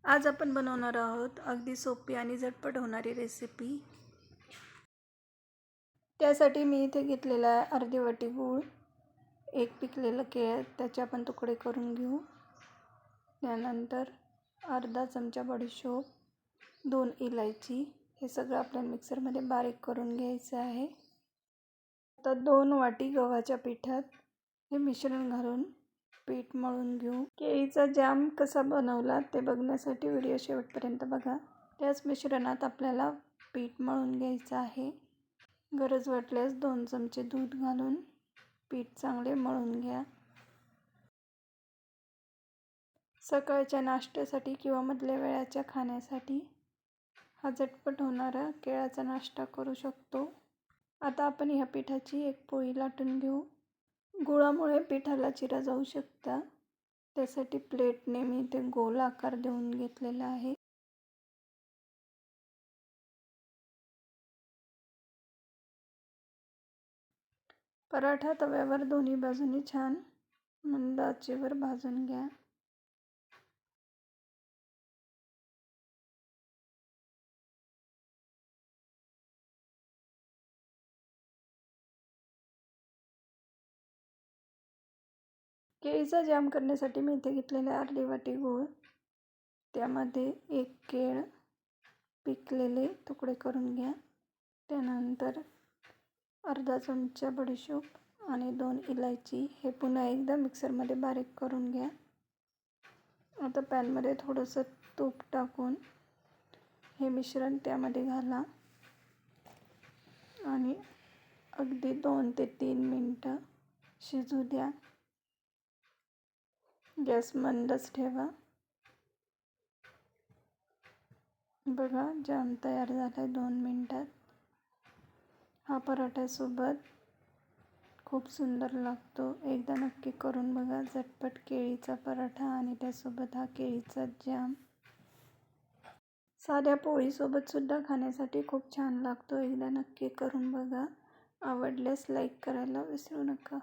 आज आपण बनवणार आहोत अगदी सोपी आणि झटपट होणारी रेसिपी। त्यासाठी मी इथे घेतलेला आहे अर्धी वाटी गूळ, एक पिकलेलं केळ त्याचे आपण तुकडे करून घेऊ। त्यानंतर अर्धा चमचा बडीशोप, 2 इलायची, हे सगळं आपल्याला मिक्सरमध्ये बारीक करून घ्यायचं आहे। आता 2 वाटी गव्हाच्या पिठात हे मिश्रण घालून पीठ मळून घेऊ। केळीचा जाम कसा बनवला ते बघण्यासाठी व्हिडिओ शेवटपर्यंत बघा। त्याच मिश्रणात आपल्याला पीठ मळून घ्यायचं आहे। गरज वाटल्यास 2 चमचे दूध घालून पीठ चांगले मळून घ्या। सकाळच्या नाश्त्यासाठी किंवा मधल्या वेळाच्या खाण्यासाठी हा झटपट होणारा केळाचा नाश्ता करू शकतो। आता आपण ह्या पिठाची एक पोळी लाटून घेऊ। गुळामुळे पिठाला चिरा जाऊ शकता, त्यासाठी प्लेटने मी इथे गोल आकार देऊन घेतलेला आहे। पराठा तव्यावर दोन्ही बाजूनी छान मंद आचेवर भाजून घ्या। केळीचा जाम करण्यासाठी मी इथे घेतलेले अर्धी वाटी गूळ, त्यामध्ये 1 केळ पिकलेले तुकडे करून घ्या। त्यानंतर अर्धा चमचा बडीशोप आणि 2 इलायची हे पुन्हा एकदा मिक्सरमध्ये बारीक करून घ्या। आता पॅनमध्ये थोडंसं तूप टाकून हे मिश्रण त्यामध्ये घाला आणि अगदी 2 ते 3 मिनिटं शिजू द्या। गॅस मंदच ठेवा। बघा, जाम तयार झालाय 2 मिनिटात। हा पराठ्यासोबत खूप सुंदर लागतो। एकदा नक्की करून बघा। झटपट केळीचा पराठा आणि त्यासोबत हा केळीचा जाम। साध्या पोळीसोबत सुद्धा खाण्यासाठी खूप छान लागतो। एकदा नक्की करून बघा। आवडल्यास लाईक करायला विसरू नका।